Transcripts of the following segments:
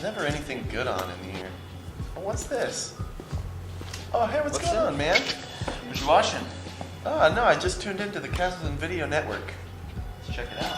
Never anything good on in here. Oh, what's this? Oh, hey, what's going on, man? What you watching? Oh, no, I just tuned into the Castleton Video Network. Let's check it out.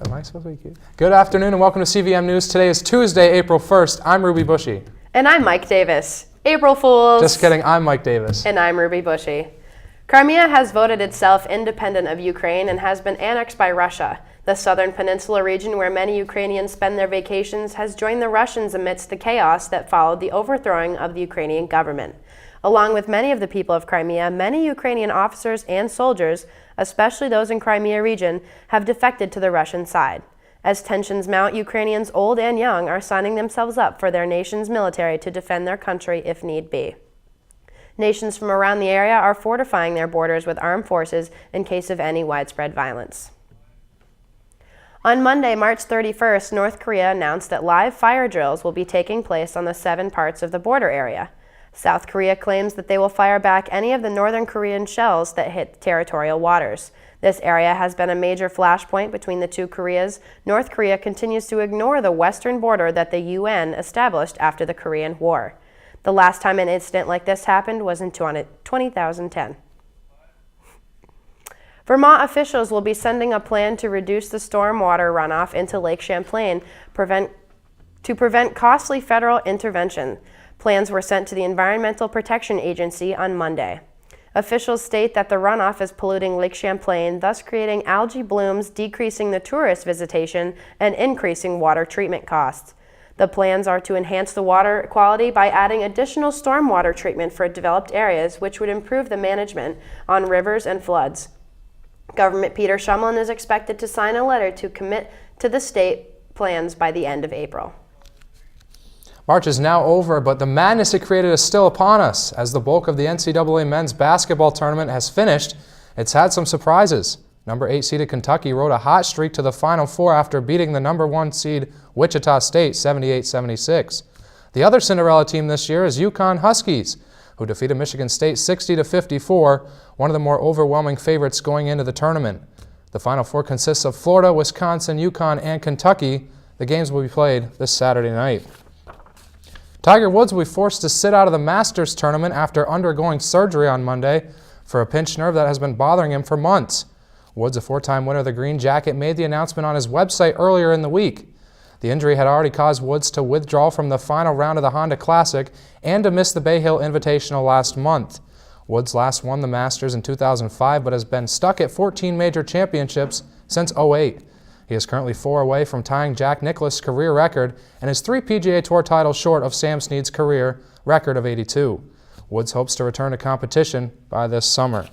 Am I supposed to be cute? Good afternoon and welcome to CVM News. Today is Tuesday, April 1st. I'm Ruby Bushy. And I'm Mike Davis. April Fools. Just kidding, I'm Mike Davis. And I'm Ruby Bushy. Crimea has voted itself independent of Ukraine and has been annexed by Russia. The southern peninsula region where many Ukrainians spend their vacations has joined the Russians amidst the chaos that followed the overthrowing of the Ukrainian government. Along with many of the people of Crimea, many Ukrainian officers and soldiers, especially those in Crimea region, have defected to the Russian side. As tensions mount, Ukrainians old and young are signing themselves up for their nation's military to defend their country if need be. Nations from around the area are fortifying their borders with armed forces in case of any widespread violence. On Monday, March 31st, North Korea announced that live fire drills will be taking place on the 7 parts of the border area. South Korea claims that they will fire back any of the northern Korean shells that hit territorial waters. This area has been a major flashpoint between the two Koreas. North Korea continues to ignore the western border that the UN established after the Korean War. The last time an incident like this happened was in 2010. Vermont officials will be sending a plan to reduce the stormwater runoff into Lake Champlain to prevent costly federal intervention. Plans were sent to the Environmental Protection Agency on Monday. Officials state that the runoff is polluting Lake Champlain, thus creating algae blooms, decreasing the tourist visitation, and increasing water treatment costs. The plans are to enhance the water quality by adding additional stormwater treatment for developed areas, which would improve the management on rivers and floods. Government Peter Shumlin is expected to sign a letter to commit to the state plans by the end of April. March is now over, but the madness it created is still upon us. As the bulk of the NCAA men's basketball tournament has finished, it's had some surprises. Number 8 seeded Kentucky rode a hot streak to the Final Four after beating the number 1 seed Wichita State 78-76. The other Cinderella team this year is UConn Huskies, who defeated Michigan State 60-54, one of the more overwhelming favorites going into the tournament. The Final Four consists of Florida, Wisconsin, UConn, and Kentucky. The games will be played this Saturday night. Tiger Woods will be forced to sit out of the Masters tournament after undergoing surgery on Monday for a pinched nerve that has been bothering him for months. Woods, a 4-time winner of the Green Jacket, made the announcement on his website earlier in the week. The injury had already caused Woods to withdraw from the final round of the Honda Classic and to miss the Bay Hill Invitational last month. Woods last won the Masters in 2005 but has been stuck at 14 major championships since '08. He is currently 4 away from tying Jack Nicklaus' career record and is 3 PGA Tour titles short of Sam Snead's career record of 82. Woods hopes to return to competition by this summer.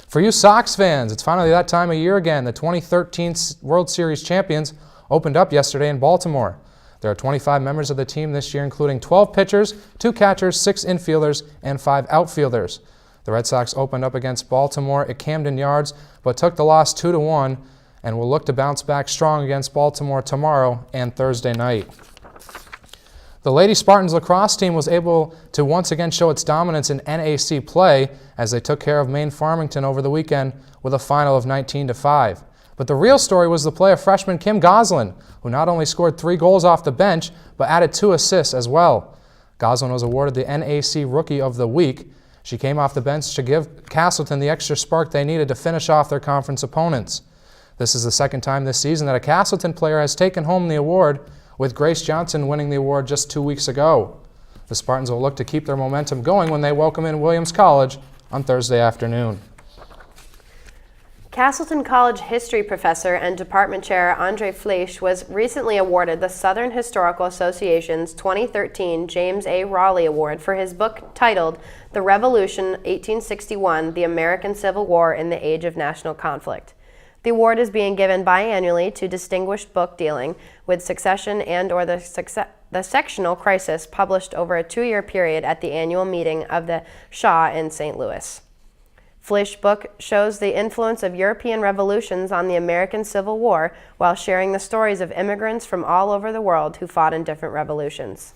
For you Sox fans, it's finally that time of year again. The 2013 World Series champions opened up yesterday in Baltimore. There are 25 members of the team this year, including 12 pitchers, 2 catchers, 6 infielders, and 5 outfielders. The Red Sox opened up against Baltimore at Camden Yards, but took the loss 2-1 and will look to bounce back strong against Baltimore tomorrow and Thursday night. The Lady Spartans lacrosse team was able to once again show its dominance in NAC play as they took care of Maine Farmington over the weekend with a final of 19-5. But the real story was the play of freshman Kim Goslin, who not only scored 3 goals off the bench, but added 2 assists as well. Goslin was awarded the NAC Rookie of the Week. She came off the bench to give Castleton the extra spark they needed to finish off their conference opponents. This is the second time this season that a Castleton player has taken home the award, with Grace Johnson winning the award just 2 weeks ago. The Spartans will look to keep their momentum going when they welcome in Williams College on Thursday afternoon. Castleton College history professor and department chair Andre Fleisch was recently awarded the Southern Historical Association's 2013 James A. Raleigh Award for his book titled The Revolution 1861, The American Civil War in the Age of National Conflict. The award is being given biannually to distinguished book dealing with succession and/or the sectional crisis published over a 2-year period at the annual meeting of the Shaw in St. Louis. Fleisch's book shows the influence of European revolutions on the American Civil War while sharing the stories of immigrants from all over the world who fought in different revolutions.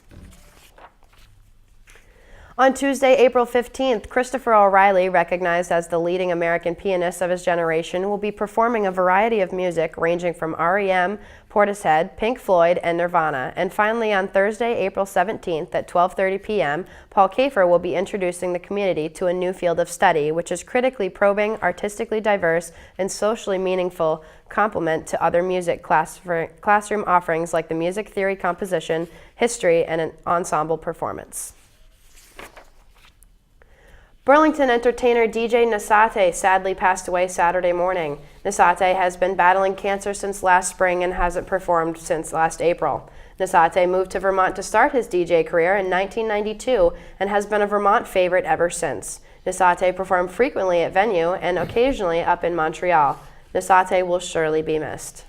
On Tuesday, April 15th, Christopher O'Reilly, recognized as the leading American pianist of his generation, will be performing a variety of music ranging from REM, Portishead, Pink Floyd, and Nirvana. And finally, on Thursday, April 17th at 12:30 p.m., Paul Kafer will be introducing the community to a new field of study, which is critically probing, artistically diverse, and socially meaningful complement to other music classroom offerings like the music theory composition, history, and an ensemble performance. Burlington entertainer DJ Nasate sadly passed away Saturday morning. Nasate has been battling cancer since last spring and hasn't performed since last April. Nasate moved to Vermont to start his DJ career in 1992 and has been a Vermont favorite ever since. Nasate performed frequently at venue and occasionally up in Montreal. Nasate will surely be missed.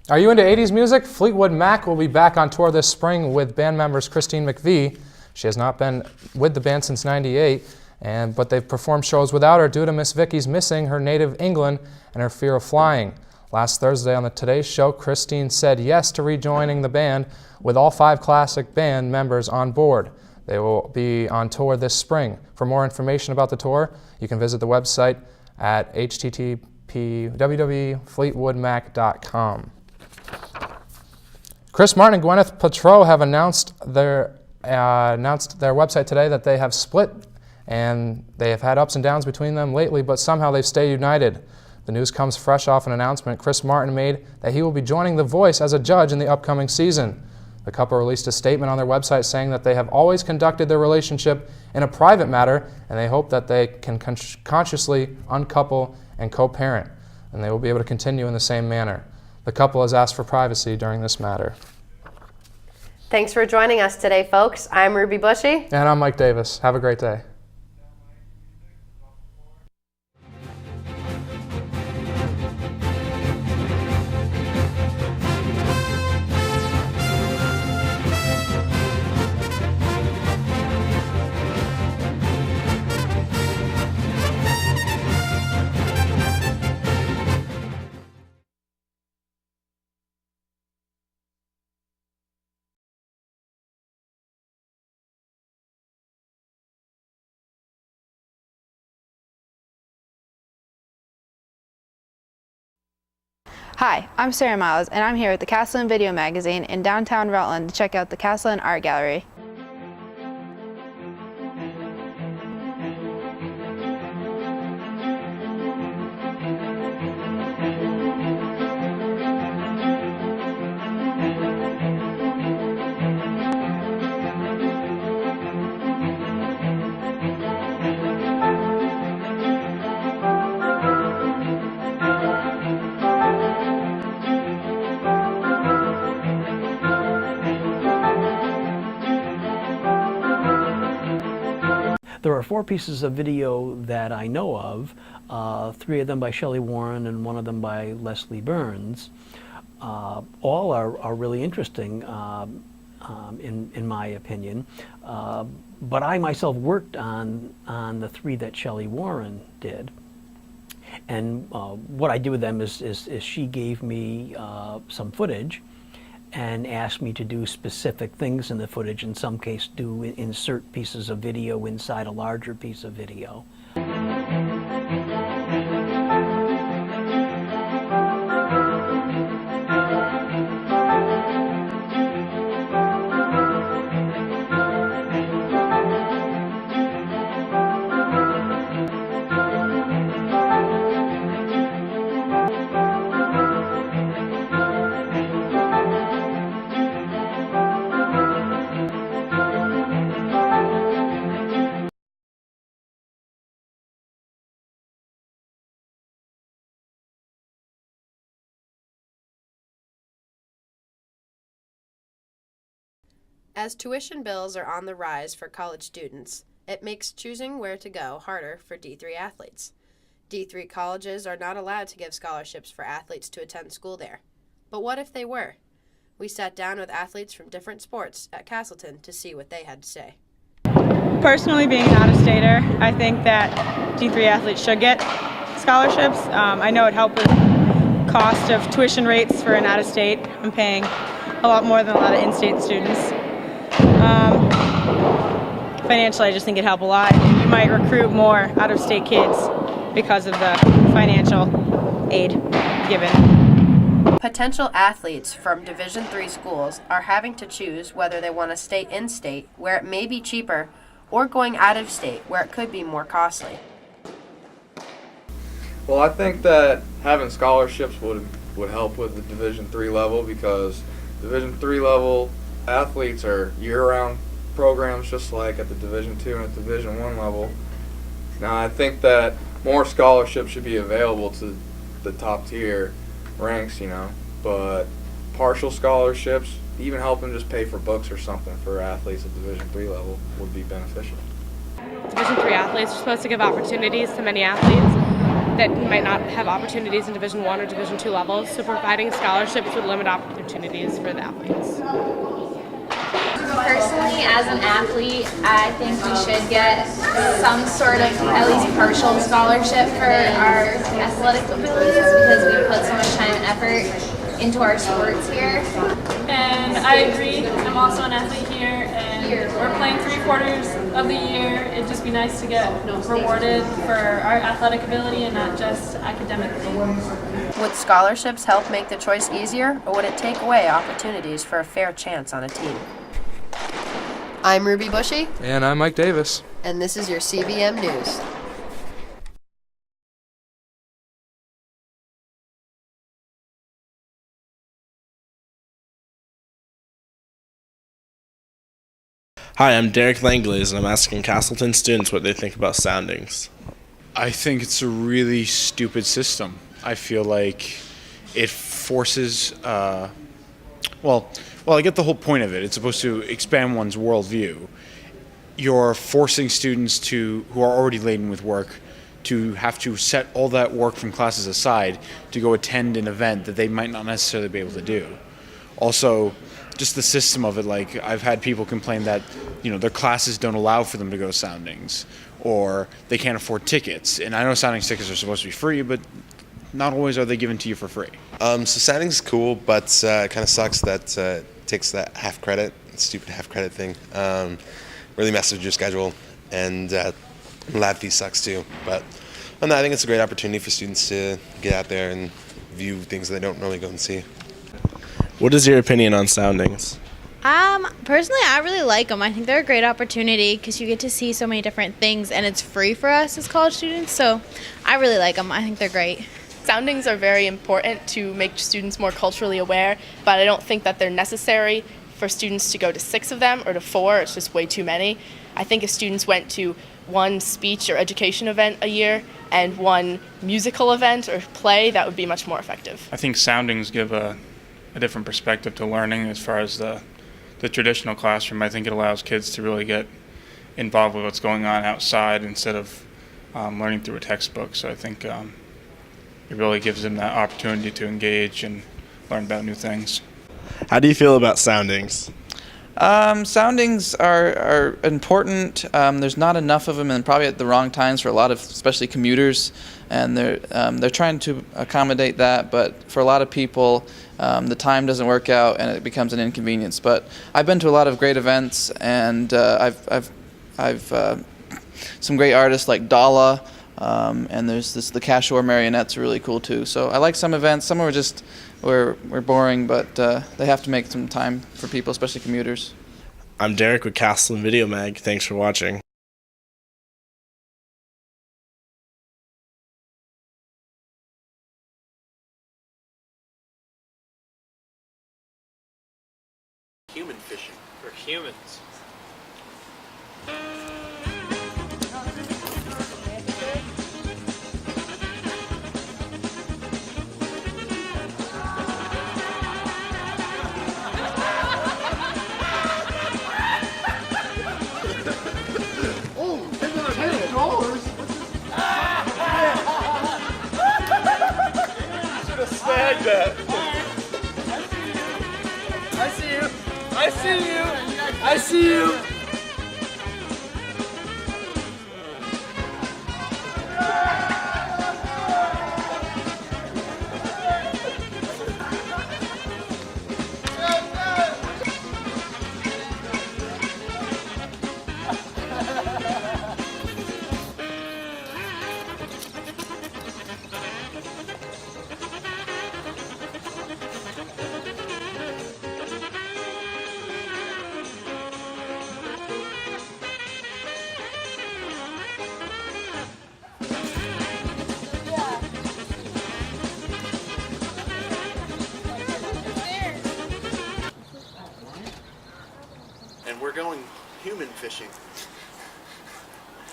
Are you into 80s music? Fleetwood Mac will be back on tour this spring with band members Christine McVie. She has not been with the band since '98, but they've performed shows without her due to Miss Vicky's missing her native England and her fear of flying. Last Thursday on the Today Show, Christine said yes to rejoining the band with all 5 classic band members on board. They will be on tour this spring. For more information about the tour, you can visit the website at http://www.fleetwoodmac.com. Chris Martin and Gwyneth Paltrow have announced their website today that they have split, and they have had ups and downs between them lately, but somehow they've stayed united. The news comes fresh off an announcement Chris Martin made that he will be joining The Voice as a judge in the upcoming season. The couple released a statement on their website saying that they have always conducted their relationship in a private matter, and they hope that they can consciously uncouple and co-parent, and they will be able to continue in the same manner. The couple has asked for privacy during this matter. Thanks for joining us today, folks. I'm Ruby Bushy. And I'm Mike Davis. Have a great day. Hi, I'm Sarah Miles, and I'm here at the Castleton Video Magazine in downtown Rutland to check out the Castleton Art Gallery. There are 4 pieces of video that I know of, 3 of them by Shelley Warren and 1 of them by Leslie Burns. All are really interesting. in my opinion. But I myself worked on the 3 that Shelley Warren did. And what I did with them is she gave me some footage and asked me to do specific things in the footage, in some case insert pieces of video inside a larger piece of video. As tuition bills are on the rise for college students, it makes choosing where to go harder for D3 athletes. D3 colleges are not allowed to give scholarships for athletes to attend school there. But what if they were? We sat down with athletes from different sports at Castleton to see what they had to say. Personally, being an out-of-stater, I think that D3 athletes should get scholarships. I know it helped with cost of tuition rates for an out-of-state. I'm paying a lot more than a lot of in-state students. Financially, I just think it'd help a lot. You might recruit more out-of-state kids because of the financial aid given. Potential athletes from Division III schools are having to choose whether they want to stay in-state, where it may be cheaper, or going out of state, where it could be more costly. Well, I think that having scholarships would help with the Division III level, because Division III level athletes are year-round programs, just like at the Division II and at Division I level. Now, I think that more scholarships should be available to the top tier ranks, but partial scholarships, even helping just pay for books or something for athletes at Division III level would be beneficial. Division III athletes are supposed to give opportunities to many athletes that might not have opportunities in Division I or Division II levels, so providing scholarships would limit opportunities for the athletes. Personally, as an athlete, I think we should get some sort of at least partial scholarship for our athletic abilities, because we put so much time and effort into our sports here. And I agree. I'm also an athlete here, and we're playing 3/4 of the year. It'd just be nice to get rewarded for our athletic ability and not just academically. Would scholarships help make the choice easier, or would it take away opportunities for a fair chance on a team? I'm Ruby Bushy. And I'm Mike Davis. And this is your CVM News. Hi, I'm Derek Langlaze, and I'm asking Castleton students what they think about soundings. I think it's a really stupid system. I feel like it forces, I get the whole point of it. It's supposed to expand one's worldview. You're forcing students who are already laden with work to have to set all that work from classes aside to go attend an event that they might not necessarily be able to do. Also, just the system of it, like I've had people complain that, their classes don't allow for them to go to soundings, or they can't afford tickets. And I know soundings tickets are supposed to be free, but not always are they given to you for free. So soundings is cool, but it kind of sucks that it takes that half credit, stupid half credit thing. Really messes with your schedule, and lab fee sucks too. But I think it's a great opportunity for students to get out there and view things that they don't normally go and see. What is your opinion on soundings? Personally, I really like them. I think they're a great opportunity because you get to see so many different things, and it's free for us as college students, so I really like them. I think they're great. Soundings are very important to make students more culturally aware, but I don't think that they're necessary for students to go to 6 of them or to 4. It's just way too many. I think if students went to one speech or education event a year and one musical event or play, that would be much more effective. I think soundings give a different perspective to learning as far as the traditional classroom. I think it allows kids to really get involved with what's going on outside instead of learning through a textbook. So I think it really gives them that opportunity to engage and learn about new things. How do you feel about soundings? Soundings are important. There's not enough of them, and probably at the wrong times for a lot of, especially commuters. And they're trying to accommodate that, but for a lot of people, the time doesn't work out, and it becomes an inconvenience. But I've been to a lot of great events, and I've some great artists like Dala, and there's the Cashore Marionettes are really cool too. So I like some events. Some are just we're boring, but they have to make some time for people, especially commuters. I'm Derek with Castleton Video Mag. Thanks for watching. Human fishing for humans. Snag that. I see you. I see you. I see you. And we're going human fishing.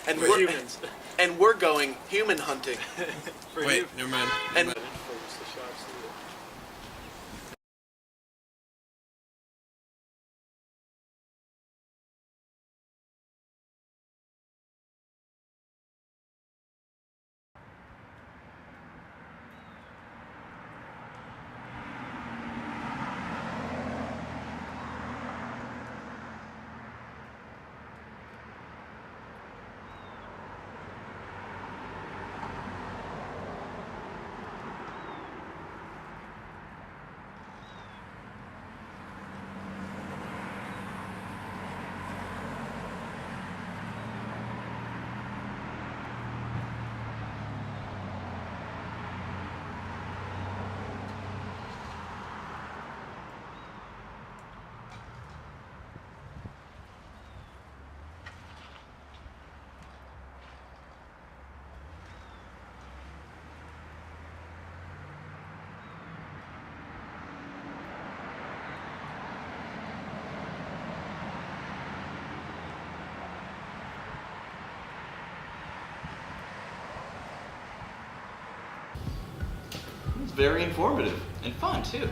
And We're we're humans. And we're going human hunting. Wait, never mind. And It's very informative and fun too.